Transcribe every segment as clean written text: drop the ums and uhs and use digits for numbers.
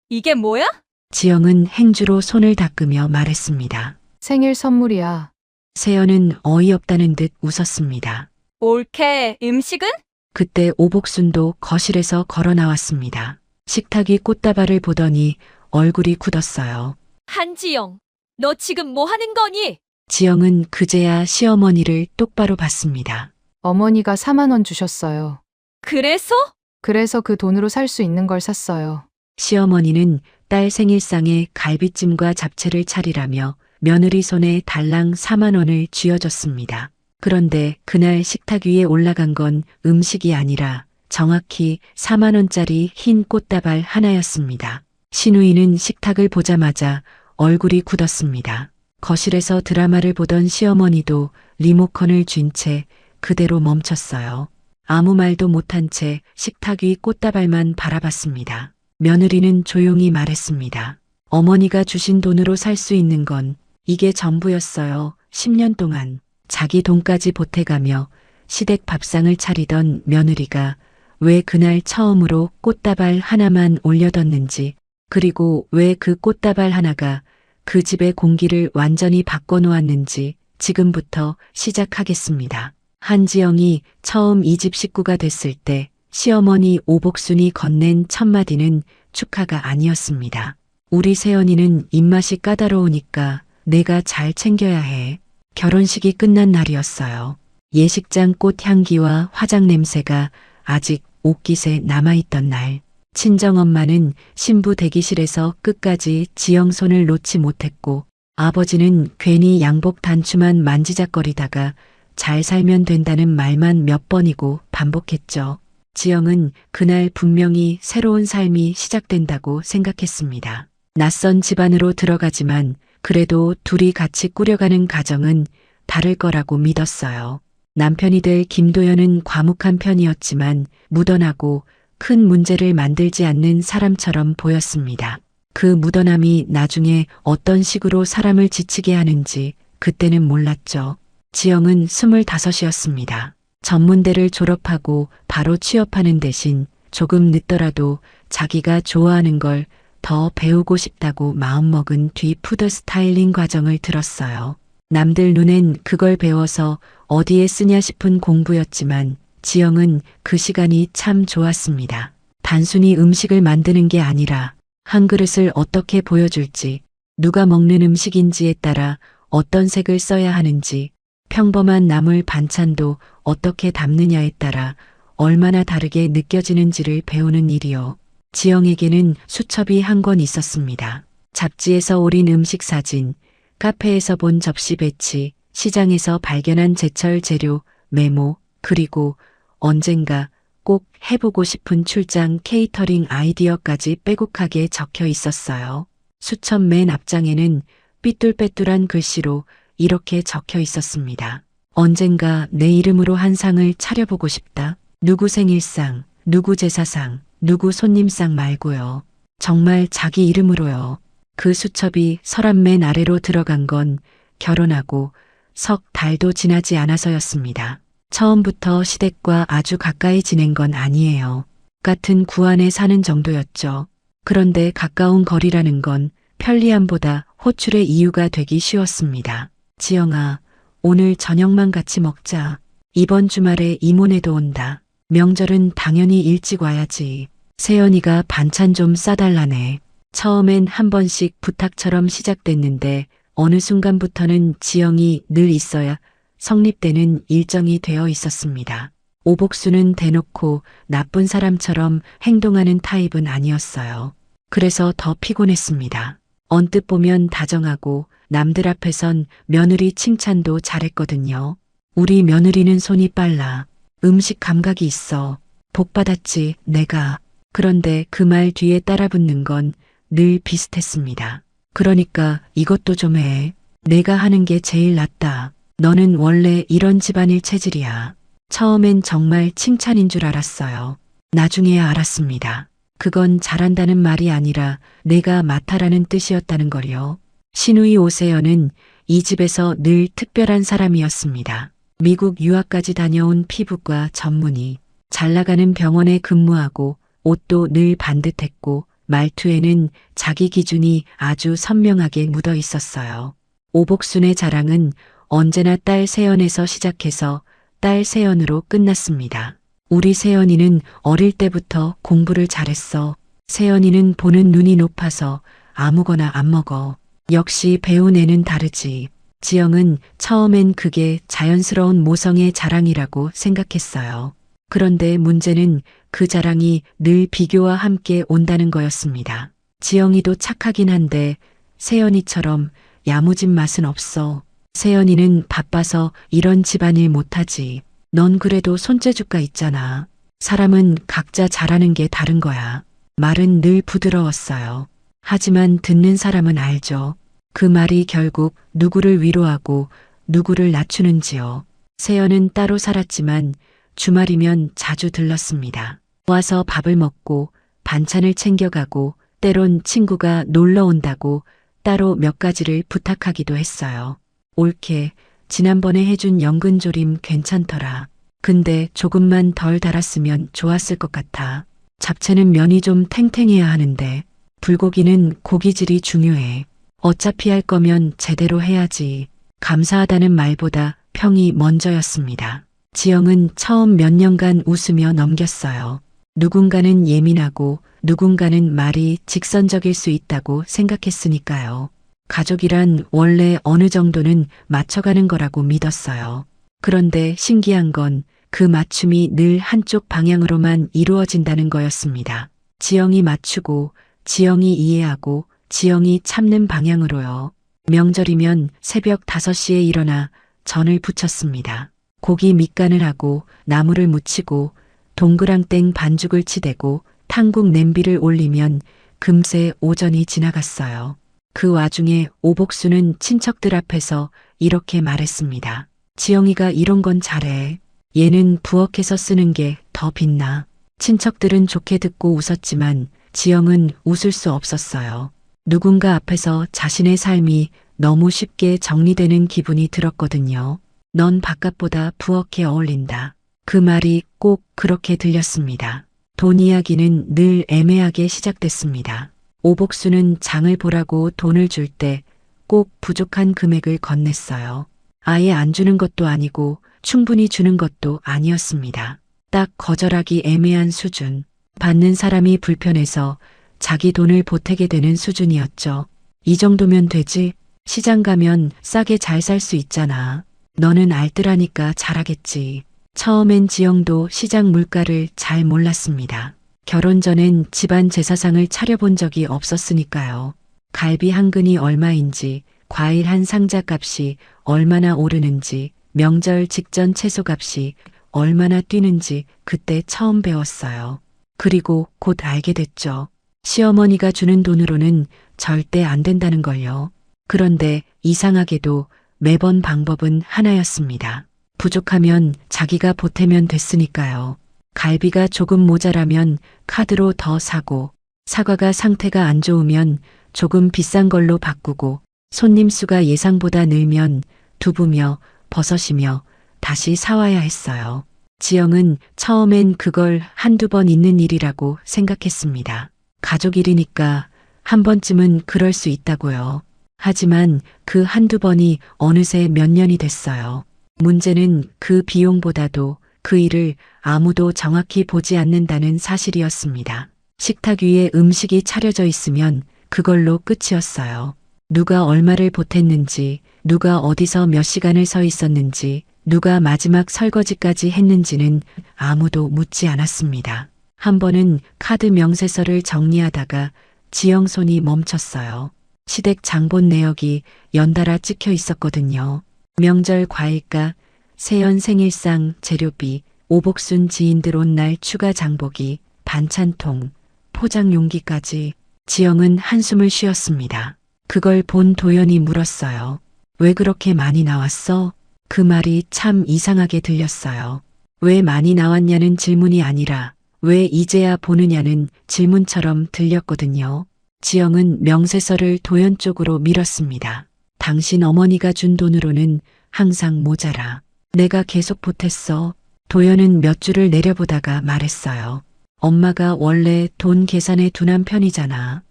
이게 뭐야? 지영은 행주로 손을 닦으며 말했습니다. 생일 선물이야. 세연은 어이없다는 듯 웃었습니다. 올케, 음식은? 그때 오복순도 거실에서 걸어 나왔습니다. 식탁이 꽃다발을 보더니 얼굴이 굳었어요. 한지영, 너 지금 뭐 하는 거니? 지영은 그제야 시어머니를 똑바로 봤습니다. 어머니가 4만 원 주셨어요. 그래서? 그래서 그 돈으로 살 수 있는 걸 샀어요. 시어머니는 딸 생일상에 갈비찜과 잡채를 차리라며 며느리 손에 달랑 4만 원을 쥐어줬습니다. 그런데 그날 식탁 위에 올라간 건 음식이 아니라 정확히 4만 원짜리 흰 꽃다발 하나였습니다. 신우이는 식탁을 보자마자 얼굴이 굳었습니다. 거실에서 드라마를 보던 시어머니도 리모컨을 쥔 채 그대로 멈췄어요. 아무 말도 못한 채 식탁 위 꽃다발만 바라봤습니다. 며느리는 조용히 말했습니다. 어머니가 주신 돈으로 살 수 있는 건 이게 전부였어요. 10년 동안 자기 돈까지 보태가며 시댁 밥상을 차리던 며느리가 왜 그날 처음으로 꽃다발 하나만 올려뒀는지, 그리고 왜 그 꽃다발 하나가 그 집의 공기를 완전히 바꿔놓았는지 지금부터 시작하겠습니다. 한지영이 처음 이 집 식구가 됐을 때 시어머니 오복순이 건넨 첫마디는 축하가 아니었습니다. 우리 세연이는 입맛이 까다로우니까 내가 잘 챙겨야 해. 결혼식이 끝난 날이었어요. 예식장 꽃 향기와 화장 냄새가 아직 옷깃에 남아있던 날. 친정엄마는 신부 대기실에서 끝까지 지영 손을 놓지 못했고, 아버지는 괜히 양복 단추만 만지작거리다가 잘 살면 된다는 말만 몇 번이고 반복했죠. 지영은 그날 분명히 새로운 삶이 시작된다고 생각했습니다. 낯선 집안으로 들어가지만 그래도 둘이 같이 꾸려가는 가정은 다를 거라고 믿었어요. 남편이 될 김도연은 과묵한 편이었지만 무던하고 큰 문제를 만들지 않는 사람처럼 보였습니다. 그 무던함이 나중에 어떤 식으로 사람을 지치게 하는지 그때는 몰랐죠. 지영은 25이었습니다. 전문대를 졸업하고 바로 취업하는 대신 조금 늦더라도 자기가 좋아하는 걸 더 배우고 싶다고 마음먹은 뒤 푸드 스타일링 과정을 들었어요. 남들 눈엔 그걸 배워서 어디에 쓰냐 싶은 공부였지만 지영은 그 시간이 참 좋았습니다. 단순히 음식을 만드는 게 아니라 한 그릇을 어떻게 보여줄지, 누가 먹는 음식인지에 따라 어떤 색을 써야 하는지, 평범한 나물 반찬도 어떻게 담느냐에 따라 얼마나 다르게 느껴지는지를 배우는 일이요. 지영에게는 수첩이 한 권 있었습니다. 잡지에서 오린 음식 사진, 카페에서 본 접시 배치, 시장에서 발견한 제철 재료, 메모, 그리고 언젠가 꼭 해보고 싶은 출장 케이터링 아이디어까지 빼곡하게 적혀 있었어요. 수첩 맨 앞장에는 삐뚤빼뚤한 글씨로 이렇게 적혀 있었습니다. 언젠가 내 이름으로 한 상을 차려보고 싶다. 누구 생일상, 누구 제사상, 누구 손님상 말고요. 정말 자기 이름으로요. 그 수첩이 서랍 맨 아래로 들어간 건 결혼하고 석 달도 지나지 않아서였습니다. 처음부터 시댁과 아주 가까이 지낸 건 아니에요. 같은 구 안에 사는 정도였죠. 그런데 가까운 거리라는 건 편리함보다 호출의 이유가 되기 쉬웠습니다. 지영아, 오늘 저녁만 같이 먹자. 이번 주말에 이모네도 온다. 명절은 당연히 일찍 와야지. 세연이가 반찬 좀 싸달라네. 처음엔 한 번씩 부탁처럼 시작됐는데 어느 순간부터는 지영이 늘 있어야 성립되는 일정이 되어 있었습니다. 오복수는 대놓고 나쁜 사람처럼 행동하는 타입은 아니었어요. 그래서 더 피곤했습니다. 언뜻 보면 다정하고 남들 앞에선 며느리 칭찬도 잘했거든요. 우리 며느리는 손이 빨라. 음식 감각이 있어. 복 받았지, 내가. 그런데 그 말 뒤에 따라붙는 건 늘 비슷했습니다. 그러니까 이것도 좀 해. 내가 하는 게 제일 낫다. 너는 원래 이런 집안일 체질이야. 처음엔 정말 칭찬인 줄 알았어요. 나중에야 알았습니다. 그건 잘한다는 말이 아니라 내가 맡아라는 뜻이었다는 걸요. 신우이 오세연은 이 집에서 늘 특별한 사람이었습니다. 미국 유학까지 다녀온 피부과 전문의, 잘 나가는 병원에 근무하고 옷도 늘 반듯했고 말투에는 자기 기준이 아주 선명하게 묻어 있었어요. 오복순의 자랑은 언제나 딸 세연에서 시작해서 딸 세연으로 끝났습니다. 우리 세연이는 어릴 때부터 공부를 잘했어. 세연이는 보는 눈이 높아서 아무거나 안 먹어. 역시 배운 애는 다르지. 지영은 처음엔 그게 자연스러운 모성의 자랑이라고 생각했어요. 그런데 문제는 그 자랑이 늘 비교와 함께 온다는 거였습니다. 지영이도 착하긴 한데 세연이처럼 야무진 맛은 없어. 세연이는 바빠서 이런 집안일 못하지. 넌 그래도 손재주가 있잖아. 사람은 각자 잘하는 게 다른 거야. 말은 늘 부드러웠어요. 하지만 듣는 사람은 알죠. 그 말이 결국 누구를 위로하고 누구를 낮추는지요. 세연은 따로 살았지만 주말이면 자주 들렀습니다. 와서 밥을 먹고 반찬을 챙겨가고 때론 친구가 놀러 온다고 따로 몇 가지를 부탁하기도 했어요. 옳게 지난번에 해준 연근조림 괜찮더라. 근데 조금만 덜 달았으면 좋았을 것 같아. 잡채는 면이 좀 탱탱해야 하는데 불고기는 고기질이 중요해. 어차피 할 거면 제대로 해야지. 감사하다는 말보다 평이 먼저였습니다. 지영은 처음 몇 년간 웃으며 넘겼어요. 누군가는 예민하고 누군가는 말이 직선적일 수 있다고 생각했으니까요. 가족이란 원래 어느 정도는 맞춰가는 거라고 믿었어요. 그런데 신기한 건 그 맞춤이 늘 한쪽 방향으로만 이루어진다는 거였습니다. 지영이 맞추고 지영이 이해하고 지영이 참는 방향으로요. 명절이면 새벽 5시에 일어나 전을 부쳤습니다. 고기 밑간을 하고 나물을 무치고 동그랑땡 반죽을 치대고 탕국 냄비를 올리면 금세 오전이 지나갔어요. 그 와중에 오복수는 친척들 앞에서 이렇게 말했습니다. 지영이가 이런 건 잘해. 얘는 부엌에서 쓰는 게 더 빛나. 친척들은 좋게 듣고 웃었지만 지영은 웃을 수 없었어요. 누군가 앞에서 자신의 삶이 너무 쉽게 정리되는 기분이 들었거든요. 넌 바깥보다 부엌에 어울린다. 그 말이 꼭 그렇게 들렸습니다. 돈 이야기는 늘 애매하게 시작됐습니다. 오복수는 장을 보라고 돈을 줄 때 꼭 부족한 금액을 건넸어요. 아예 안 주는 것도 아니고 충분히 주는 것도 아니었습니다. 딱 거절하기 애매한 수준. 받는 사람이 불편해서 자기 돈을 보태게 되는 수준이었죠. 이 정도면 되지. 시장 가면 싸게 잘 살 수 있잖아. 너는 알뜰하니까 잘하겠지. 처음엔 지영도 시장 물가를 잘 몰랐습니다. 결혼 전엔 집안 제사상을 차려본 적이 없었으니까요. 갈비 한 근이 얼마인지, 과일 한 상자 값이 얼마나 오르는지, 명절 직전 채소값이 얼마나 뛰는지 그때 처음 배웠어요. 그리고 곧 알게 됐죠. 시어머니가 주는 돈으로는 절대 안 된다는 걸요. 그런데 이상하게도 매번 방법은 하나였습니다. 부족하면 자기가 보태면 됐으니까요. 갈비가 조금 모자라면 카드로 더 사고, 사과가 상태가 안 좋으면 조금 비싼 걸로 바꾸고, 손님 수가 예상보다 늘면 두부며 버섯이며 다시 사와야 했어요. 지영은 처음엔 그걸 한두 번 있는 일이라고 생각했습니다. 가족 일이니까 한 번쯤은 그럴 수 있다고요. 하지만 그 한두 번이 어느새 몇 년이 됐어요. 문제는 그 비용보다도 그 일을 아무도 정확히 보지 않는다는 사실이었습니다. 식탁 위에 음식이 차려져 있으면 그걸로 끝이었어요. 누가 얼마를 보탰는지, 누가 어디서 몇 시간을 서 있었는지, 누가 마지막 설거지까지 했는지는 아무도 묻지 않았습니다. 한 번은 카드 명세서를 정리하다가 지영 손이 멈췄어요. 시댁 장본 내역이 연달아 찍혀 있었거든요. 명절 과일가, 세연 생일상 재료비, 오복순 지인들 온 날 추가 장보기, 반찬통, 포장 용기까지. 지영은 한숨을 쉬었습니다. 그걸 본 도연이 물었어요. 왜 그렇게 많이 나왔어? 그 말이 참 이상하게 들렸어요. 왜 많이 나왔냐는 질문이 아니라 왜 이제야 보느냐는 질문처럼 들렸거든요. 지영은 명세서를 도연 쪽으로 밀었습니다. 당신 어머니가 준 돈으로는 항상 모자라. 내가 계속 보탰어. 도연은 몇 줄을 내려보다가 말했어요. 엄마가 원래 돈 계산에 둔한 편이잖아.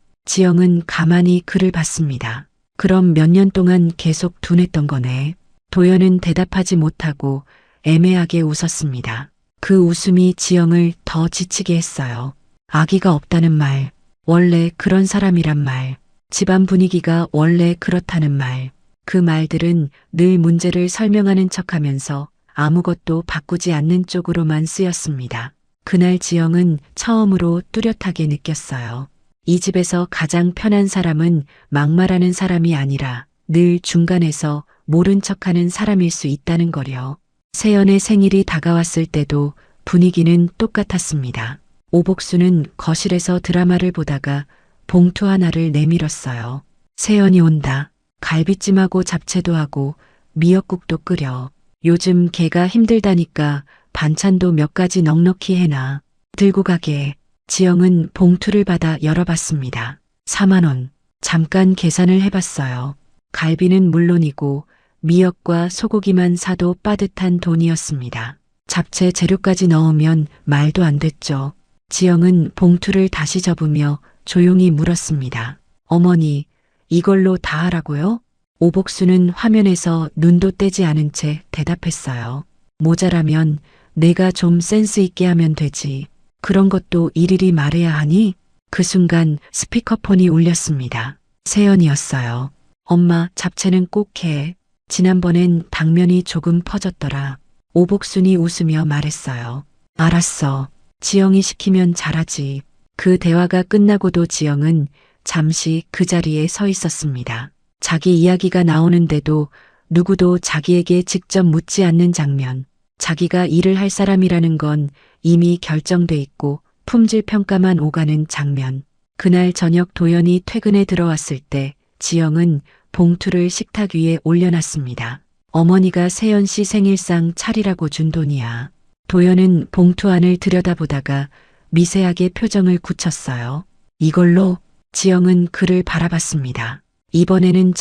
지영은 가만히 그를 봤습니다. 그럼 몇 년 동안 계속 둔했던 거네. 도연은 대답하지 못하고 애매하게 웃었습니다. 그 웃음이 지영을 더 지치게 했어요. 아기가 없다는 말, 원래 그런 사람이란 말, 집안 분위기가 원래 그렇다는 말, 그 말들은 늘 문제를 설명하는 척하면서 아무것도 바꾸지 않는 쪽으로만 쓰였습니다. 그날 지영은 처음으로 뚜렷하게 느꼈어요. 이 집에서 가장 편한 사람은 막말하는 사람이 아니라 늘 중간에서 모른 척하는 사람일 수 있다는 거려. 세연의 생일이 다가왔을 때도 분위기는 똑같았습니다. 오복수는 거실에서 드라마를 보다가 봉투 하나를 내밀었어요. 세연이 온다. 갈비찜하고 잡채도 하고 미역국도 끓여. 요즘 걔가 힘들다니까 반찬도 몇 가지 넉넉히 해놔. 들고 가게. 지영은 봉투를 받아 열어봤습니다. 4만 원. 잠깐 계산을 해봤어요. 갈비는 물론이고 미역과 소고기만 사도 빠듯한 돈이었습니다. 잡채 재료까지 넣으면 말도 안 됐죠. 지영은 봉투를 다시 접으며 조용히 물었습니다. 어머니, 이걸로 다 하라고요? 오복수는 화면에서 눈도 떼지 않은 채 대답했어요. 모자라면 내가 좀 센스 있게 하면 되지. 그런 것도 일일이 말해야 하니? 그 순간 스피커폰이 울렸습니다. 세연이었어요. 엄마, 잡채는 꼭 해. 지난번엔 당면이 조금 퍼졌더라. 오복순이 웃으며 말했어요. 알았어. 지영이 시키면 잘하지. 그 대화가 끝나고도 지영은 잠시 그 자리에 서 있었습니다. 자기 이야기가 나오는데도 누구도 자기에게 직접 묻지 않는 장면. 자기가 일을 할 사람이라는 건 이미 결정돼 있고 품질 평가만 오가는 장면. 그날 저녁 도연이 퇴근에 들어왔을 때 지영은 봉투를 식탁 위에 올려놨습니다. 어머니가 세연 씨 생일상 차리라고 준 돈이야. 도연은 봉투 안을 들여다보다가 미세하게 표정을 굳혔어요. 이걸로? 지영은 그를 바라봤습니다. 이번에는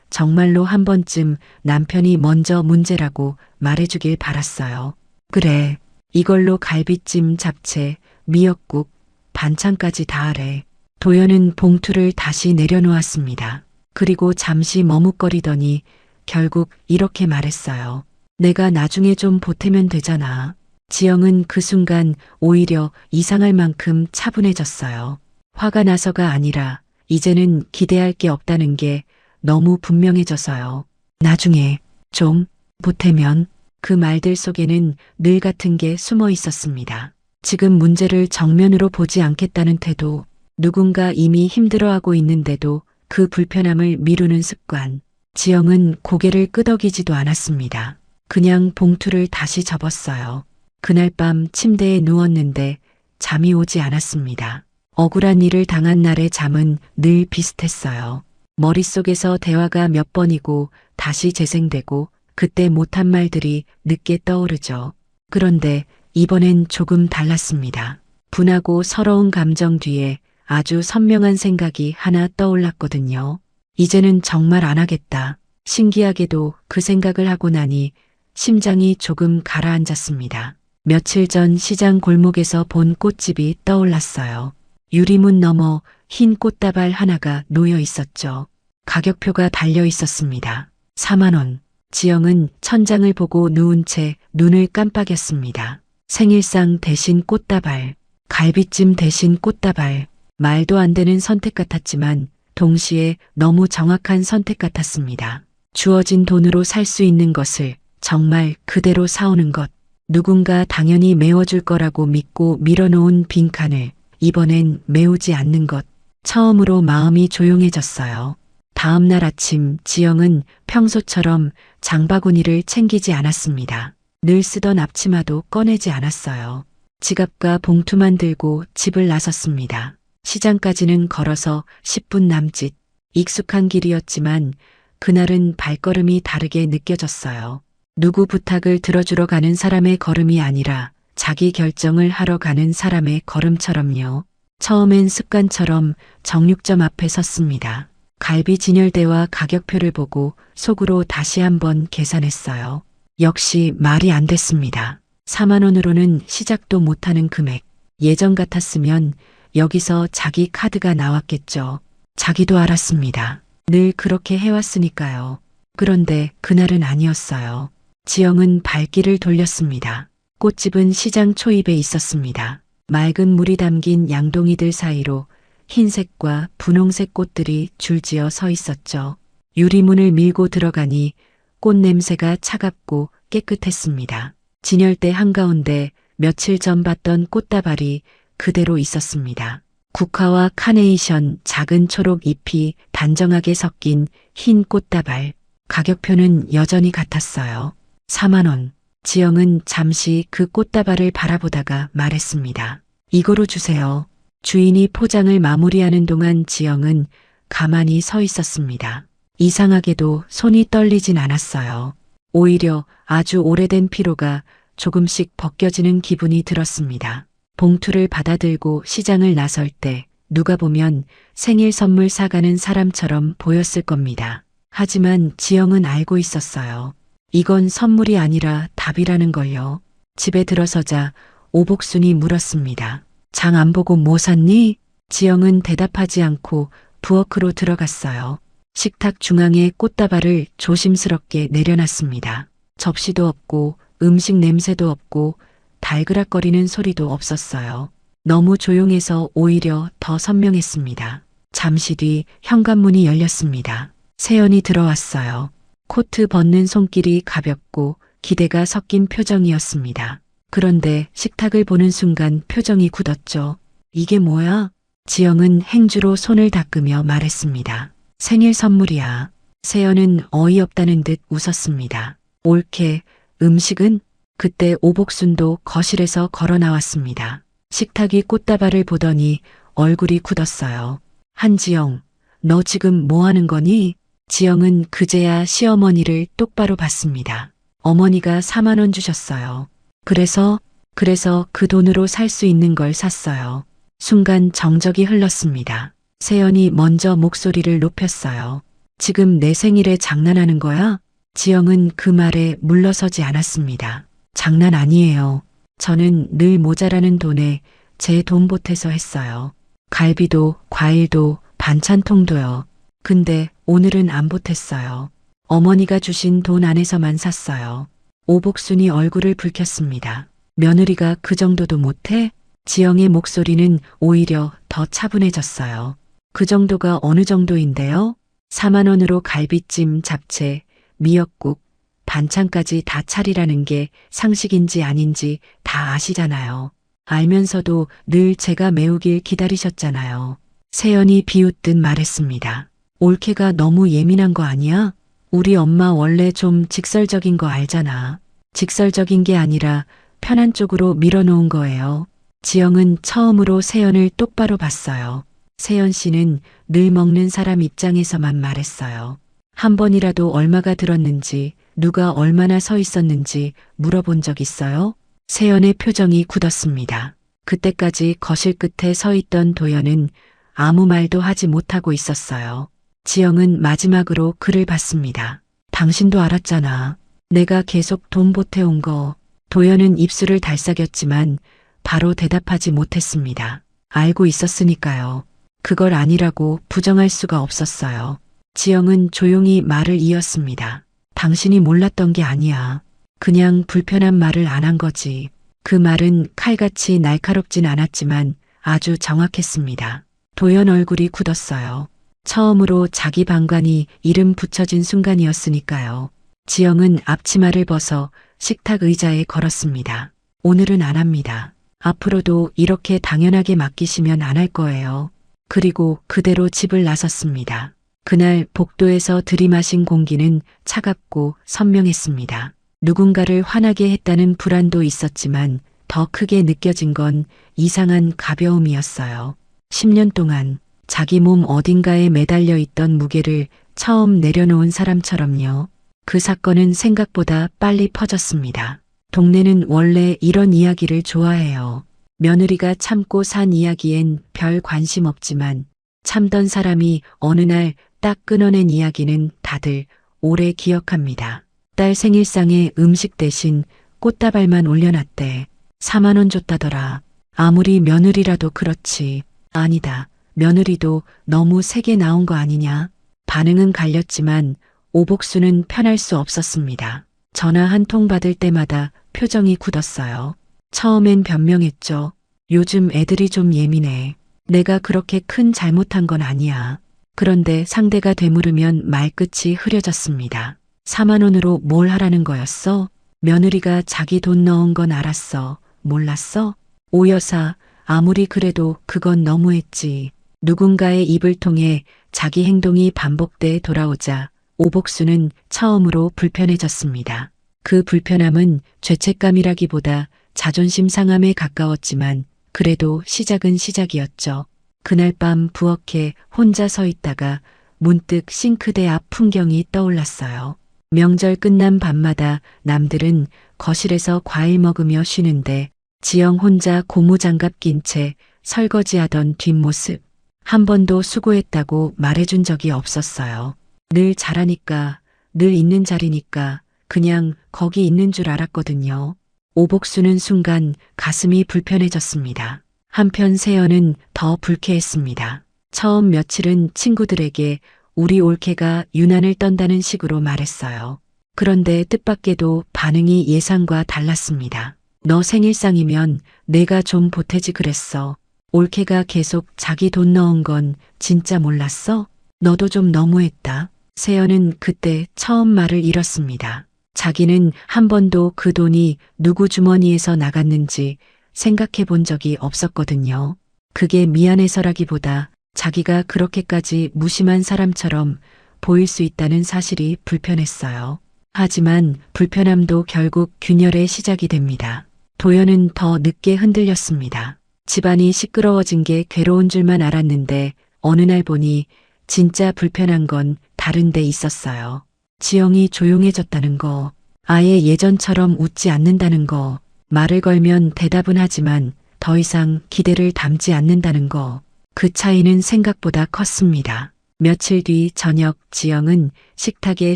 정말로 한 번쯤 남편이 먼저 문제라고 말해주길 바랐어요. 그래, 이걸로 갈비찜, 잡채, 미역국, 반찬까지 다 하래. 도연은 봉투를 다시 내려놓았습니다. 그리고 잠시 머뭇거리더니 결국 이렇게 말했어요. 내가 나중에 좀 보태면 되잖아. 지영은 그 순간 오히려 이상할 만큼 차분해졌어요. 화가 나서가 아니라 이제는 기대할 게 없다는 게 너무 분명해져서요. 나중에 좀 보태면. 그 말들 속에는 늘 같은 게 숨어 있었습니다. 지금 문제를 정면으로 보지 않겠다는 태도, 누군가 이미 힘들어하고 있는데도 그 불편함을 미루는 습관. 지영은 고개를 끄덕이지도 않았습니다. 그냥 봉투를 다시 접었어요. 그날 밤 침대에 누웠는데 잠이 오지 않았습니다. 억울한 일을 당한 날의 잠은 늘 비슷했어요. 머릿속에서 대화가 몇 번이고 다시 재생되고 그때 못한 말들이 늦게 떠오르죠. 그런데 이번엔 조금 달랐습니다. 분하고 서러운 감정 뒤에 아주 선명한 생각이 하나 떠올랐거든요. 이제는 정말 안 하겠다. 신기하게도 그 생각을 하고 나니 심장이 조금 가라앉았습니다. 며칠 전 시장 골목에서 본 꽃집이 떠올랐어요. 유리문 너머 흰 꽃다발 하나가 놓여 있었죠. 가격표가 달려 있었습니다. 4만 원. 지영은 천장을 보고 누운 채 눈을 깜빡였습니다. 생일상 대신 꽃다발, 갈비찜 대신 꽃다발. 말도 안 되는 선택 같았지만 동시에 너무 정확한 선택 같았습니다. 주어진 돈으로 살 수 있는 것을 정말 그대로 사오는 것. 누군가 당연히 메워줄 거라고 믿고 밀어놓은 빈칸을 이번엔 메우지 않는 것. 처음으로 마음이 조용해졌어요. 다음 날 아침 지영은 평소처럼 장바구니를 챙기지 않았습니다. 늘 쓰던 앞치마도 꺼내지 않았어요. 지갑과 봉투만 들고 집을 나섰습니다. 시장까지는 걸어서 10분 남짓. 익숙한 길이었지만 그날은 발걸음이 다르게 느껴졌어요. 누구 부탁을 들어주러 가는 사람의 걸음이 아니라 자기 결정을 하러 가는 사람의 걸음처럼요. 처음엔 습관처럼 정육점 앞에 섰습니다. 갈비 진열대와 가격표를 보고 속으로 다시 한번 계산했어요. 역시 말이 안 됐습니다. 4만 원으로는 시작도 못하는 금액. 예전 같았으면 여기서 자기 카드가 나왔겠죠. 자기도 알았습니다. 늘 그렇게 해왔으니까요. 그런데 그날은 아니었어요. 지영은 발길을 돌렸습니다. 꽃집은 시장 초입에 있었습니다. 맑은 물이 담긴 양동이들 사이로 흰색과 분홍색 꽃들이 줄지어 서 있었죠. 유리문을 밀고 들어가니 꽃 냄새가 차갑고 깨끗했습니다. 진열대 한가운데 며칠 전 봤던 꽃다발이 그대로 있었습니다. 국화와 카네이션, 작은 초록 잎이 단정하게 섞인 흰 꽃다발. 가격표는 여전히 같았어요. 4만 원. 지영은 잠시 그 꽃다발을 바라보다가 말했습니다. 이거로 주세요. 주인이 포장을 마무리하는 동안 지영은 가만히 서 있었습니다. 이상하게도 손이 떨리진 않았어요. 오히려 아주 오래된 피로가 조금씩 벗겨지는 기분이 들었습니다. 봉투를 받아들고 시장을 나설 때 누가 보면 생일 선물 사가는 사람처럼 보였을 겁니다. 하지만 지영은 알고 있었어요. 이건 선물이 아니라 답이라는 걸요. 집에 들어서자 오복순이 물었습니다. 장 안 보고 뭐 샀니? 지영은 대답하지 않고 부엌으로 들어갔어요. 식탁 중앙에 꽃다발을 조심스럽게 내려놨습니다. 접시도 없고 음식 냄새도 없고 달그락거리는 소리도 없었어요. 너무 조용해서 오히려 더 선명했습니다. 잠시 뒤 현관문이 열렸습니다. 세연이 들어왔어요. 코트 벗는 손길이 가볍고 기대가 섞인 표정이었습니다. 그런데 식탁을 보는 순간 표정이 굳었죠. 이게 뭐야? 지영은 행주로 손을 닦으며 말했습니다. 생일 선물이야. 세연은 어이없다는 듯 웃었습니다. 옳게, 음식은? 그때 오복순도 거실에서 걸어 나왔습니다. 식탁이 꽃다발을 보더니 얼굴이 굳었어요. 한지영, 너 지금 뭐 하는 거니? 지영은 그제야 시어머니를 똑바로 봤습니다. 어머니가 4만 원 주셨어요. 그래서 그 돈으로 살 수 있는 걸 샀어요. 순간 정적이 흘렀습니다. 세연이 먼저 목소리를 높였어요. 지금 내 생일에 장난하는 거야? 지영은 그 말에 물러서지 않았습니다. 장난 아니에요. 저는 늘 모자라는 돈에 제 돈 보태서 했어요. 갈비도, 과일도, 반찬통도요. 근데 오늘은 안 보탰어요. 어머니가 주신 돈 안에서만 샀어요. 오복순이 얼굴을 붉혔습니다. 며느리가 그 정도도 못해? 지영의 목소리는 오히려 더 차분해졌어요. 그 정도가 어느 정도인데요? 4만 원으로 갈비찜, 잡채, 미역국, 반찬까지 다 차리라는 게 상식인지 아닌지 다 아시잖아요. 알면서도 늘 제가 메우길 기다리셨잖아요. 세연이 비웃듯 말했습니다. 올케가 너무 예민한 거 아니야? 우리 엄마 원래 좀 직설적인 거 알잖아. 직설적인 게 아니라 편한 쪽으로 밀어놓은 거예요. 지영은 처음으로 세연을 똑바로 봤어요. 세연 씨는 늘 먹는 사람 입장에서만 말했어요. 한 번이라도 얼마가 들었는지, 누가 얼마나 서 있었는지 물어본 적 있어요? 세연의 표정이 굳었습니다. 그때까지 거실 끝에 서 있던 도연은 아무 말도 하지 못하고 있었어요. 지영은 마지막으로 그를 봤습니다. 당신도 알았잖아. 내가 계속 돈 보태온 거. 도연은 입술을 달싹였지만 바로 대답하지 못했습니다. 알고 있었으니까요. 그걸 아니라고 부정할 수가 없었어요. 지영은 조용히 말을 이었습니다. 당신이 몰랐던 게 아니야. 그냥 불편한 말을 안 한 거지. 그 말은 칼같이 날카롭진 않았지만 아주 정확했습니다. 도연 얼굴이 굳었어요. 처음으로 자기 방관이 이름 붙여진 순간이었으니까요. 지영은 앞치마를 벗어 식탁 의자에 걸었습니다. 오늘은 안 합니다. 앞으로도 이렇게 당연하게 맡기시면 안 할 거예요. 그리고 그대로 집을 나섰습니다. 그날 복도에서 들이마신 공기는 차갑고 선명했습니다. 누군가를 화나게 했다는 불안도 있었지만 더 크게 느껴진 건 이상한 가벼움이었어요. 10년 동안 자기 몸 어딘가에 매달려 있던 무게를 처음 내려놓은 사람처럼요. 그 사건은 생각보다 빨리 퍼졌습니다. 동네는 원래 이런 이야기를 좋아해요. 며느리가 참고 산 이야기엔 별 관심 없지만 참던 사람이 어느 날 딱 끊어낸 이야기는 다들 오래 기억합니다. 딸 생일상에 음식 대신 꽃다발만 올려놨대. 4만 원 줬다더라. 아무리 며느리라도 그렇지. 아니다. 며느리도 너무 세게 나온 거 아니냐. 반응은 갈렸지만 오복수는 편할 수 없었습니다. 전화 한 통 받을 때마다 표정이 굳었어요. 처음엔 변명했죠. 요즘 애들이 좀 예민해. 내가 그렇게 큰 잘못한 건 아니야. 그런데 상대가 되물으면 말끝이 흐려졌습니다. 4만 원으로 뭘 하라는 거였어? 며느리가 자기 돈 넣은 건 알았어. 몰랐어? 오 여사, 아무리 그래도 그건 너무했지. 누군가의 입을 통해 자기 행동이 반복돼 돌아오자 오복수는 처음으로 불편해졌습니다. 그 불편함은 죄책감이라기보다 자존심 상함에 가까웠지만 그래도 시작은 시작이었죠. 그날 밤 부엌에 혼자 서 있다가 문득 싱크대 앞 풍경이 떠올랐어요. 명절 끝난 밤마다 남들은 거실에서 과일 먹으며 쉬는데 지영 혼자 고무장갑 낀 채 설거지하던 뒷모습. 한 번도 수고했다고 말해준 적이 없었어요. 늘 잘하니까, 늘 있는 자리니까 그냥 거기 있는 줄 알았거든요. 오복수는 순간 가슴이 불편해졌습니다. 한편 세연은 더 불쾌했습니다. 처음 며칠은 친구들에게 우리 올케가 유난을 떤다는 식으로 말했어요. 그런데 뜻밖에도 반응이 예상과 달랐습니다. 너 생일상이면 내가 좀 보태지 그랬어. 올케가 계속 자기 돈 넣은 건 진짜 몰랐어? 너도 좀 너무했다. 세연은 그때 처음 말을 잃었습니다. 자기는 한 번도 그 돈이 누구 주머니에서 나갔는지 생각해 본 적이 없었거든요. 그게 미안해서라기보다 자기가 그렇게까지 무심한 사람처럼 보일 수 있다는 사실이 불편했어요. 하지만 불편함도 결국 균열의 시작이 됩니다. 도연은 더 늦게 흔들렸습니다. 집안이 시끄러워진 게 괴로운 줄만 알았는데 어느 날 보니 진짜 불편한 건 다른 데 있었어요. 지영이 조용해졌다는 거, 아예 예전처럼 웃지 않는다는 거, 말을 걸면 대답은 하지만 더 이상 기대를 담지 않는다는 거, 그 차이는 생각보다 컸습니다. 며칠 뒤 저녁 지영은 식탁에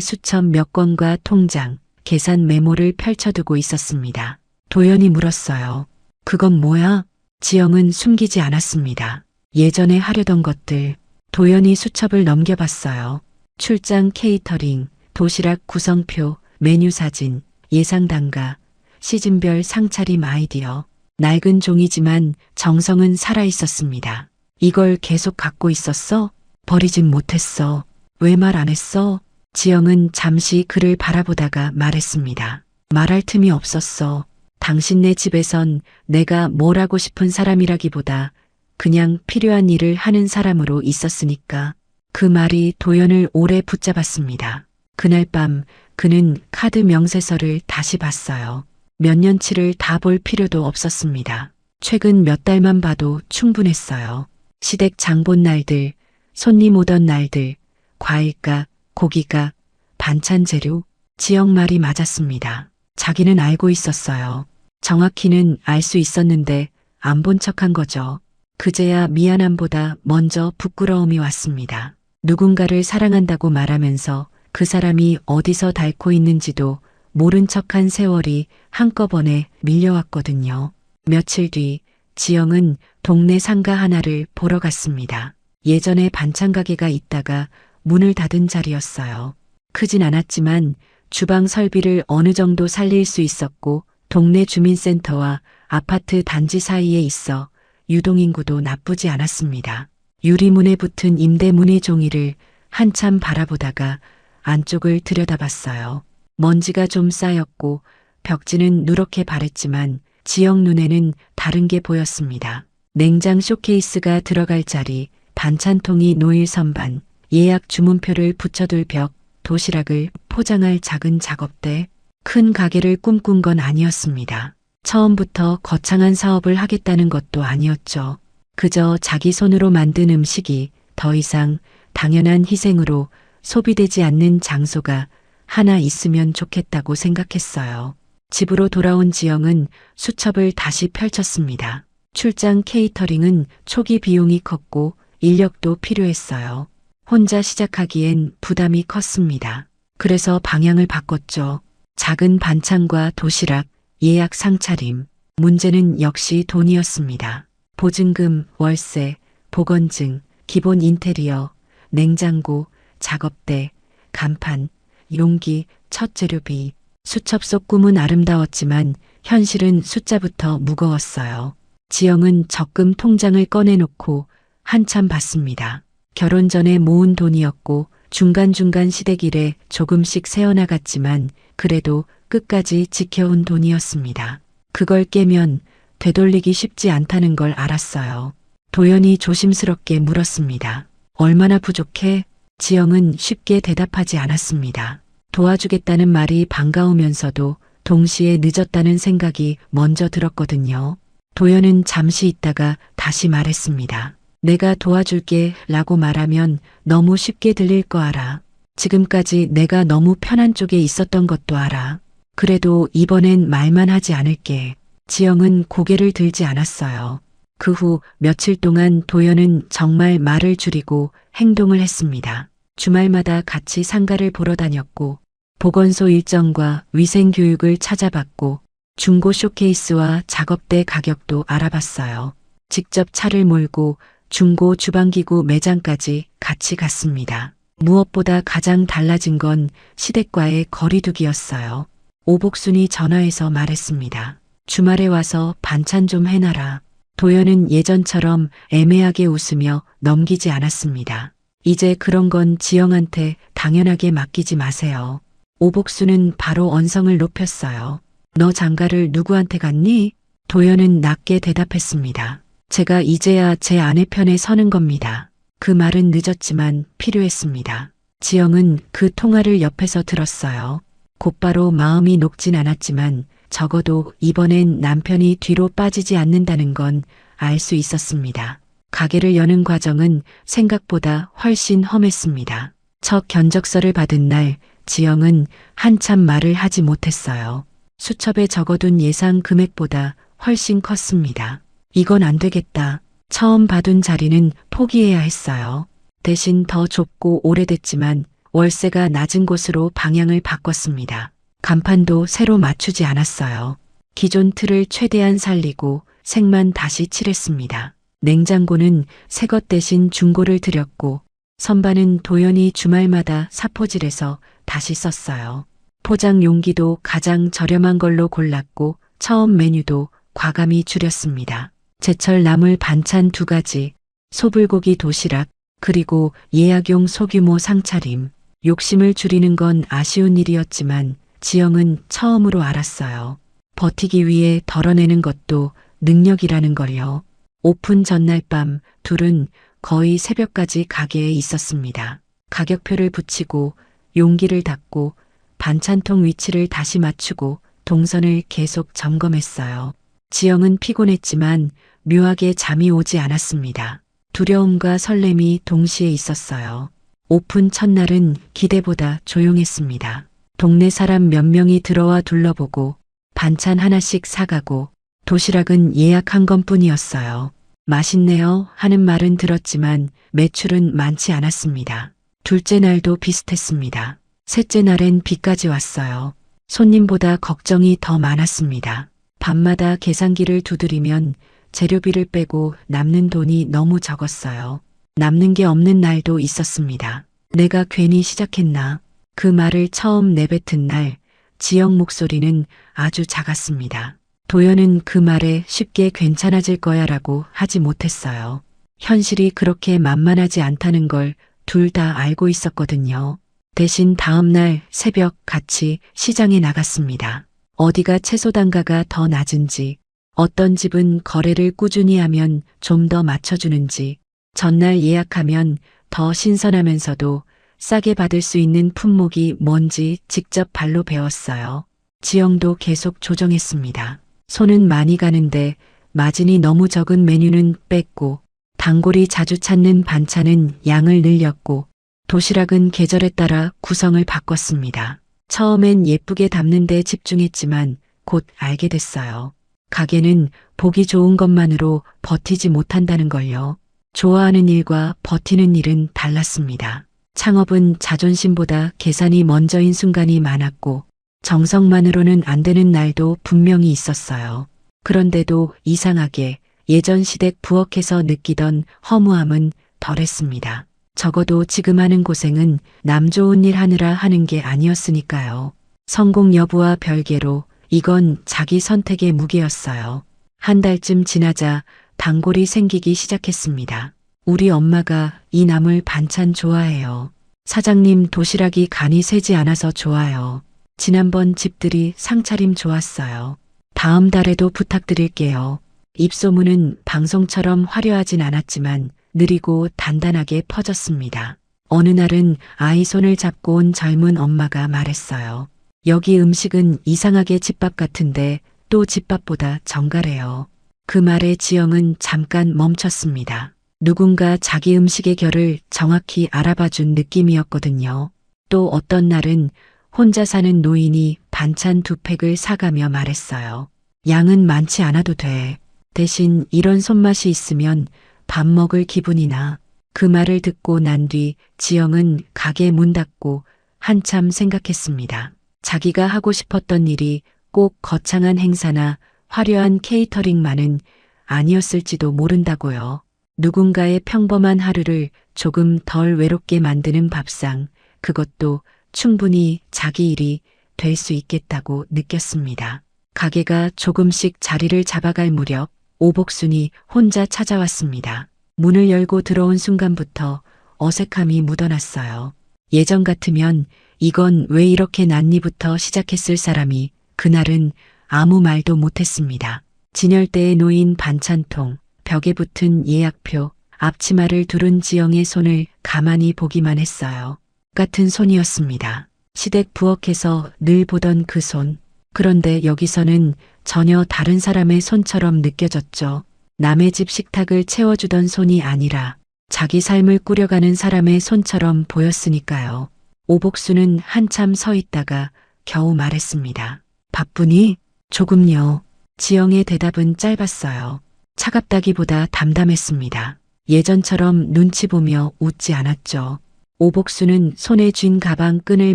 수천 몇 건과 통장, 계산 메모를 펼쳐두고 있었습니다. 도연이 물었어요. 그건 뭐야? 지영은 숨기지 않았습니다. 예전에 하려던 것들. 도연이 수첩을 넘겨봤어요. 출장 케이터링, 도시락 구성표, 메뉴 사진, 예상 단가, 시즌별 상차림 아이디어. 낡은 종이지만 정성은 살아있었습니다. 이걸 계속 갖고 있었어? 버리진 못했어. 왜 말 안 했어? 지영은 잠시 그를 바라보다가 말했습니다. 말할 틈이 없었어. 당신네 집에선 내가 뭘 하고 싶은 사람이라기보다 그냥 필요한 일을 하는 사람으로 있었으니까. 그 말이 도연을 오래 붙잡았습니다. 그날 밤 그는 카드 명세서를 다시 봤어요. 몇 년치를 다 볼 필요도 없었습니다. 최근 몇 달만 봐도 충분했어요. 시댁 장 본 날들, 손님 오던 날들, 과일값, 고기값, 반찬 재료, 지영 말이 맞았습니다. 자기는 알고 있었어요. 정확히는 알 수 있었는데 안 본 척한 거죠. 그제야 미안함보다 먼저 부끄러움이 왔습니다. 누군가를 사랑한다고 말하면서 그 사람이 어디서 닳고 있는지도 모른 척한 세월이 한꺼번에 밀려왔거든요. 며칠 뒤 지영은 동네 상가 하나를 보러 갔습니다. 예전에 반찬 가게가 있다가 문을 닫은 자리였어요. 크진 않았지만 주방 설비를 어느 정도 살릴 수 있었고 동네 주민센터와 아파트 단지 사이에 있어 유동인구도 나쁘지 않았습니다. 유리문에 붙은 임대문의 종이를 한참 바라보다가 안쪽을 들여다봤어요. 먼지가 좀 쌓였고 벽지는 누렇게 바랬지만 지영 눈에는 다른 게 보였습니다. 냉장 쇼케이스가 들어갈 자리, 반찬통이 놓일 선반, 예약 주문표를 붙여둘 벽, 도시락을 포장할 작은 작업대. 큰 가게를 꿈꾼 건 아니었습니다. 처음부터 거창한 사업을 하겠다는 것도 아니었죠. 그저 자기 손으로 만든 음식이 더 이상 당연한 희생으로 소비되지 않는 장소가 하나 있으면 좋겠다고 생각했어요. 집으로 돌아온 지영은 수첩을 다시 펼쳤습니다. 출장 케이터링은 초기 비용이 컸고 인력도 필요했어요. 혼자 시작하기엔 부담이 컸습니다. 그래서 방향을 바꿨죠. 작은 반찬과 도시락, 예약 상차림. 문제는 역시 돈이었습니다. 보증금, 월세, 보건증, 기본 인테리어, 냉장고, 작업대, 간판, 용기, 첫 재료비. 수첩 속 꿈은 아름다웠지만 현실은 숫자부터 무거웠어요. 지영은 적금 통장을 꺼내놓고 한참 봤습니다. 결혼 전에 모은 돈이었고 중간중간 시댁일에 조금씩 새어나갔지만 그래도 끝까지 지켜온 돈이었습니다. 그걸 깨면 되돌리기 쉽지 않다는 걸 알았어요. 도연이 조심스럽게 물었습니다. 얼마나 부족해? 지영은 쉽게 대답하지 않았습니다. 도와주겠다는 말이 반가우면서도 동시에 늦었다는 생각이 먼저 들었거든요. 도연은 잠시 있다가 다시 말했습니다. 내가 도와줄게 라고 말하면 너무 쉽게 들릴 거 알아. 지금까지 내가 너무 편한 쪽에 있었던 것도 알아. 그래도 이번엔 말만 하지 않을게. 지영은 고개를 들지 않았어요. 그 후 며칠 동안 도연은 정말 말을 줄이고 행동을 했습니다. 주말마다 같이 상가를 보러 다녔고 보건소 일정과 위생교육을 찾아봤고 중고 쇼케이스와 작업대 가격도 알아봤어요. 직접 차를 몰고 중고 주방기구 매장까지 같이 갔습니다. 무엇보다 가장 달라진 건 시댁과의 거리두기였어요. 오복순이 전화해서 말했습니다. 주말에 와서 반찬 좀 해놔라. 도연은 예전처럼 애매하게 웃으며 넘기지 않았습니다. 이제 그런 건 지영한테 당연하게 맡기지 마세요. 오복수는 바로 언성을 높였어요. 너 장가를 누구한테 갔니? 도연은 낮게 대답했습니다. 제가 이제야 제 아내 편에 서는 겁니다. 그 말은 늦었지만 필요했습니다. 지영은 그 통화를 옆에서 들었어요. 곧바로 마음이 녹진 않았지만 적어도 이번엔 남편이 뒤로 빠지지 않는다는 건 알 수 있었습니다. 가게를 여는 과정은 생각보다 훨씬 험했습니다. 첫 견적서를 받은 날 지영은 한참 말을 하지 못했어요. 수첩에 적어둔 예상 금액보다 훨씬 컸습니다. 이건 안 되겠다. 처음 받은 자리는 포기해야 했어요. 대신 더 좁고 오래됐지만 월세가 낮은 곳으로 방향을 바꿨습니다. 간판도 새로 맞추지 않았어요. 기존 틀을 최대한 살리고 색만 다시 칠했습니다. 냉장고는 새것 대신 중고를 들였고 선반은 도연이 주말마다 사포질해서 다시 썼어요. 포장 용기도 가장 저렴한 걸로 골랐고 처음 메뉴도 과감히 줄였습니다. 제철 나물 반찬 2가지, 소불고기 도시락, 그리고 예약용 소규모 상차림. 욕심을 줄이는 건 아쉬운 일이었지만 지영은 처음으로 알았어요. 버티기 위해 덜어내는 것도 능력이라는 걸요. 오픈 전날 밤 둘은 거의 새벽까지 가게에 있었습니다. 가격표를 붙이고 용기를 닫고 반찬통 위치를 다시 맞추고 동선을 계속 점검했어요. 지영은 피곤했지만 묘하게 잠이 오지 않았습니다. 두려움과 설렘이 동시에 있었어요. 오픈 첫날은 기대보다 조용했습니다. 동네 사람 몇 명이 들어와 둘러보고 반찬 하나씩 사가고 도시락은 예약한 것뿐이었어요. 맛있네요 하는 말은 들었지만 매출은 많지 않았습니다. 둘째 날도 비슷했습니다. 셋째 날엔 비까지 왔어요. 손님보다 걱정이 더 많았습니다. 밤마다 계산기를 두드리면 재료비를 빼고 남는 돈이 너무 적었어요. 남는 게 없는 날도 있었습니다. 내가 괜히 시작했나? 그 말을 처음 내뱉은 날 지영 목소리는 아주 작았습니다. 도연은 그 말에 쉽게 괜찮아질 거야 라고 하지 못했어요. 현실이 그렇게 만만하지 않다는 걸 둘 다 알고 있었거든요. 대신 다음 날 새벽 같이 시장에 나갔습니다. 어디가 채소 단가가 더 낮은지, 어떤 집은 거래를 꾸준히 하면 좀 더 맞춰주는지, 전날 예약하면 더 신선하면서도 싸게 받을 수 있는 품목이 뭔지 직접 발로 배웠어요. 지영도 계속 조정했습니다. 손은 많이 가는데 마진이 너무 적은 메뉴는 뺐고 단골이 자주 찾는 반찬은 양을 늘렸고 도시락은 계절에 따라 구성을 바꿨습니다. 처음엔 예쁘게 담는 데 집중했지만 곧 알게 됐어요. 가게는 보기 좋은 것만으로 버티지 못한다는 걸요. 좋아하는 일과 버티는 일은 달랐습니다. 창업은 자존심보다 계산이 먼저인 순간이 많았고 정성만으로는 안 되는 날도 분명히 있었어요. 그런데도 이상하게 예전 시댁 부엌에서 느끼던 허무함은 덜했습니다. 적어도 지금 하는 고생은 남 좋은 일 하느라 하는 게 아니었으니까요. 성공 여부와 별개로 이건 자기 선택의 무게였어요. 한 달쯤 지나자 단골이 생기기 시작했습니다. 우리 엄마가 이 나물 반찬 좋아해요. 사장님 도시락이 간이 세지 않아서 좋아요. 지난번 집들이 상차림 좋았어요. 다음 달에도 부탁드릴게요. 입소문은 방송처럼 화려하진 않았지만 느리고 단단하게 퍼졌습니다. 어느 날은 아이 손을 잡고 온 젊은 엄마가 말했어요. 여기 음식은 이상하게 집밥 같은데 또 집밥보다 정갈해요. 그 말에 지영은 잠깐 멈췄습니다. 누군가 자기 음식의 결을 정확히 알아봐준 느낌이었거든요. 또 어떤 날은 혼자 사는 노인이 반찬 2팩을 사가며 말했어요. 양은 많지 않아도 돼. 대신 이런 손맛이 있으면 밥 먹을 기분이 나. 그 말을 듣고 난 뒤 지영은 가게 문 닫고 한참 생각했습니다. 자기가 하고 싶었던 일이 꼭 거창한 행사나 화려한 케이터링만은 아니었을지도 모른다고요. 누군가의 평범한 하루를 조금 덜 외롭게 만드는 밥상, 그것도 충분히 자기 일이 될 수 있겠다고 느꼈습니다. 가게가 조금씩 자리를 잡아갈 무렵 오복순이 혼자 찾아왔습니다. 문을 열고 들어온 순간부터 어색함이 묻어났어요. 예전 같으면 이건 왜 이렇게 났니부터 시작했을 사람이 그날은 아무 말도 못했습니다. 진열대에 놓인 반찬통, 벽에 붙은 예약표, 앞치마를 두른 지영의 손을 가만히 보기만 했어요. 같은 손이었습니다. 시댁 부엌에서 늘 보던 그 손. 그런데 여기서는 전혀 다른 사람의 손처럼 느껴졌죠. 남의 집 식탁을 채워주던 손이 아니라 자기 삶을 꾸려가는 사람의 손처럼 보였으니까요. 오복수는 한참 서 있다가 겨우 말했습니다. 바쁘니? 조금요. 지영의 대답은 짧았어요. 차갑다기보다 담담했습니다. 예전처럼 눈치 보며 웃지 않았죠. 오복수는 손에 쥔 가방 끈을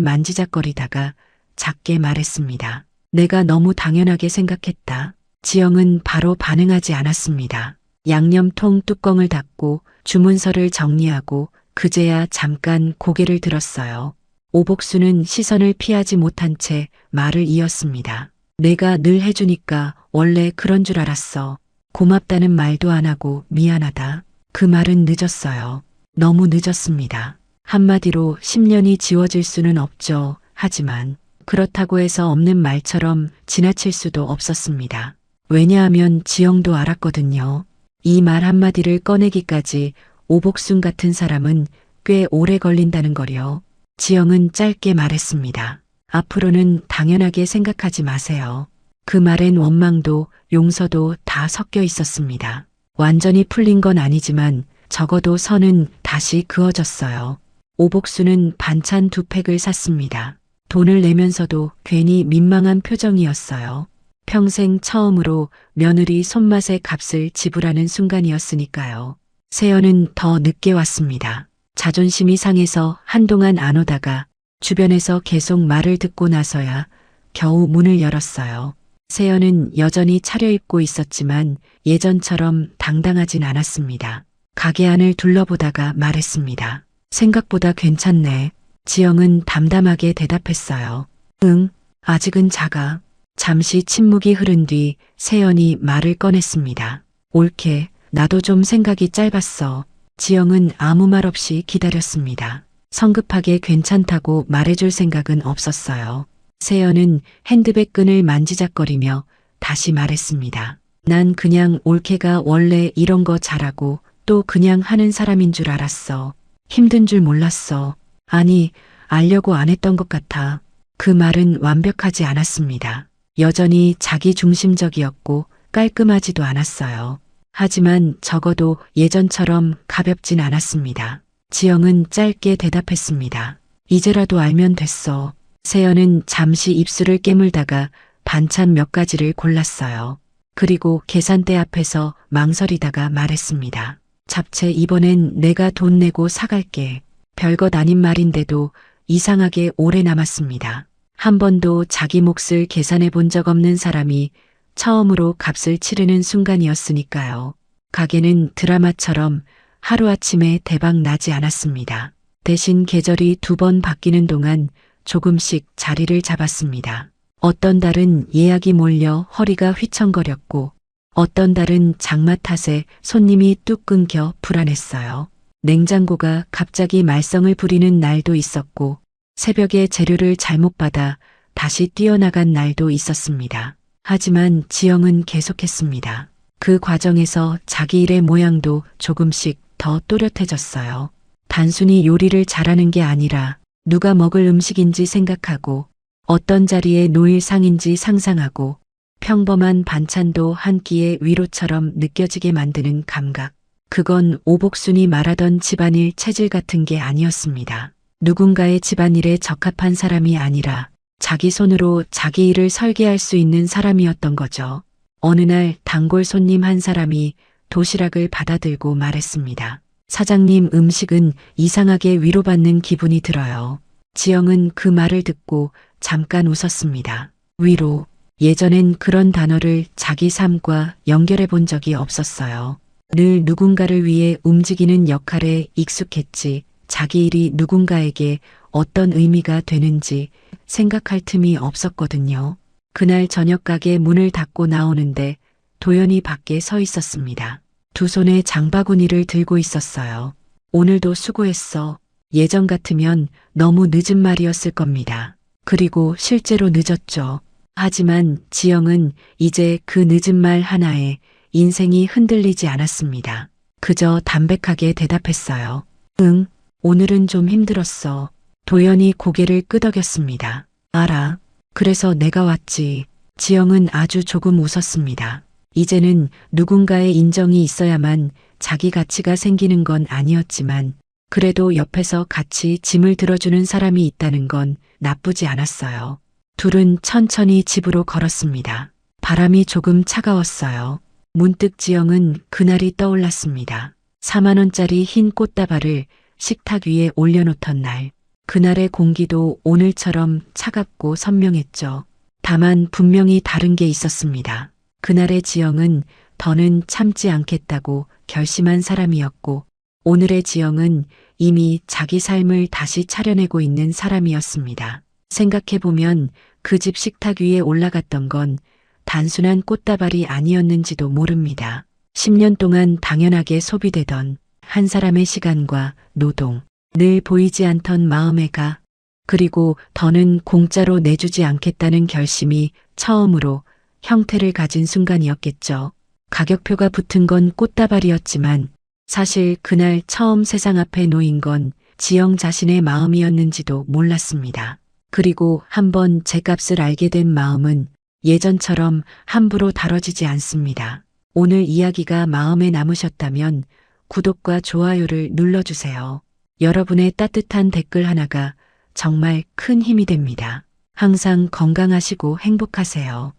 만지작거리다가 작게 말했습니다. 내가 너무 당연하게 생각했다. 지영은 바로 반응하지 않았습니다. 양념통 뚜껑을 닫고 주문서를 정리하고 그제야 잠깐 고개를 들었어요. 오복수는 시선을 피하지 못한 채 말을 이었습니다. 내가 늘 해주니까 원래 그런 줄 알았어. 고맙다는 말도 안 하고 미안하다. 그 말은 늦었어요. 너무 늦었습니다. 한마디로 10년이 지워질 수는 없죠. 하지만 그렇다고 해서 없는 말처럼 지나칠 수도 없었습니다. 왜냐하면 지영도 알았거든요. 이 말 한마디를 꺼내기까지 오복순 같은 사람은 꽤 오래 걸린다는 거요. 지영은 짧게 말했습니다. 앞으로는 당연하게 생각하지 마세요. 그 말엔 원망도 용서도 다 섞여 있었습니다. 완전히 풀린 건 아니지만 적어도 선은 다시 그어졌어요. 오복수는 반찬 2팩을 샀습니다. 돈을 내면서도 괜히 민망한 표정이었어요. 평생 처음으로 며느리 손맛의 값을 지불하는 순간이었으니까요. 세연은 더 늦게 왔습니다. 자존심이 상해서 한동안 안 오다가 주변에서 계속 말을 듣고 나서야 겨우 문을 열었어요. 세연은 여전히 차려입고 있었지만 예전처럼 당당하진 않았습니다. 가게 안을 둘러보다가 말했습니다. 생각보다 괜찮네. 지영은 담담하게 대답했어요. 응, 아직은 작아. 잠시 침묵이 흐른 뒤 세연이 말을 꺼냈습니다. 옳게, 나도 좀 생각이 짧았어. 지영은 아무 말 없이 기다렸습니다. 성급하게 괜찮다고 말해줄 생각은 없었어요. 세연은 핸드백 끈을 만지작거리며 다시 말했습니다. 난 그냥 올케가 원래 이런 거 잘하고 또 그냥 하는 사람인 줄 알았어. 힘든 줄 몰랐어. 아니, 알려고 안 했던 것 같아. 그 말은 완벽하지 않았습니다. 여전히 자기 중심적이었고 깔끔하지도 않았어요. 하지만 적어도 예전처럼 가볍진 않았습니다. 지영은 짧게 대답했습니다. 이제라도 알면 됐어. 세연은 잠시 입술을 깨물다가 반찬 몇 가지를 골랐어요. 그리고 계산대 앞에서 망설이다가 말했습니다. 잡채 이번엔 내가 돈 내고 사갈게. 별것 아닌 말인데도 이상하게 오래 남았습니다. 한 번도 자기 몫을 계산해 본 적 없는 사람이 처음으로 값을 치르는 순간이었으니까요. 가게는 드라마처럼 하루아침에 대박 나지 않았습니다. 대신 계절이 2번 바뀌는 동안 조금씩 자리를 잡았습니다. 어떤 달은 예약이 몰려 허리가 휘청거렸고 어떤 달은 장마 탓에 손님이 뚝 끊겨 불안했어요. 냉장고가 갑자기 말썽을 부리는 날도 있었고 새벽에 재료를 잘못 받아 다시 뛰어나간 날도 있었습니다. 하지만 지영은 계속했습니다. 그 과정에서 자기 일의 모양도 조금씩 더 또렷해졌어요. 단순히 요리를 잘하는 게 아니라 누가 먹을 음식인지 생각하고 어떤 자리에 놓일 상인지 상상하고 평범한 반찬도 한 끼의 위로처럼 느껴지게 만드는 감각. 그건 오복순이 말하던 집안일 체질 같은 게 아니었습니다. 누군가의 집안일에 적합한 사람이 아니라 자기 손으로 자기 일을 설계할 수 있는 사람이었던 거죠. 어느 날 단골 손님 한 사람이 도시락을 받아들고 말했습니다. 사장님, 음식은 이상하게 위로받는 기분이 들어요. 지영은 그 말을 듣고 잠깐 웃었습니다. 위로. 예전엔 그런 단어를 자기 삶과 연결해 본 적이 없었어요. 늘 누군가를 위해 움직이는 역할에 익숙했지 자기 일이 누군가에게 어떤 의미가 되는지 생각할 틈이 없었거든요. 그날 저녁 가게 문을 닫고 나오는데 도연이 밖에 서 있었습니다. 두 손에 장바구니를 들고 있었어요. 오늘도 수고했어. 예전 같으면 너무 늦은 말이었을 겁니다. 그리고 실제로 늦었죠. 하지만 지영은 이제 그 늦은 말 하나에 인생이 흔들리지 않았습니다. 그저 담백하게 대답했어요. 응, 오늘은 좀 힘들었어. 도연이 고개를 끄덕였습니다. 알아. 그래서 내가 왔지. 지영은 아주 조금 웃었습니다. 이제는 누군가의 인정이 있어야만 자기 가치가 생기는 건 아니었지만 그래도 옆에서 같이 짐을 들어주는 사람이 있다는 건 나쁘지 않았어요. 둘은 천천히 집으로 걸었습니다. 바람이 조금 차가웠어요. 문득 지영은 그날이 떠올랐습니다. 4만 원짜리 흰 꽃다발을 식탁 위에 올려놓던 날. 그날의 공기도 오늘처럼 차갑고 선명했죠. 다만 분명히 다른 게 있었습니다. 그날의 지영은 더는 참지 않겠다고 결심한 사람이었고 오늘의 지영은 이미 자기 삶을 다시 차려내고 있는 사람이었습니다. 생각해보면 그 집 식탁 위에 올라갔던 건 단순한 꽃다발이 아니었는지도 모릅니다. 10년 동안 당연하게 소비되던 한 사람의 시간과 노동, 늘 보이지 않던 마음의 가, 그리고 더는 공짜로 내주지 않겠다는 결심이 처음으로 형태를 가진 순간이었겠죠. 가격표가 붙은 건 꽃다발이었지만 사실 그날 처음 세상 앞에 놓인 건 지영 자신의 마음이었는지도 몰랐습니다. 그리고 한번 제 값을 알게 된 마음은 예전처럼 함부로 다뤄지지 않습니다. 오늘 이야기가 마음에 남으셨다면 구독과 좋아요를 눌러주세요. 여러분의 따뜻한 댓글 하나가 정말 큰 힘이 됩니다. 항상 건강하시고 행복하세요.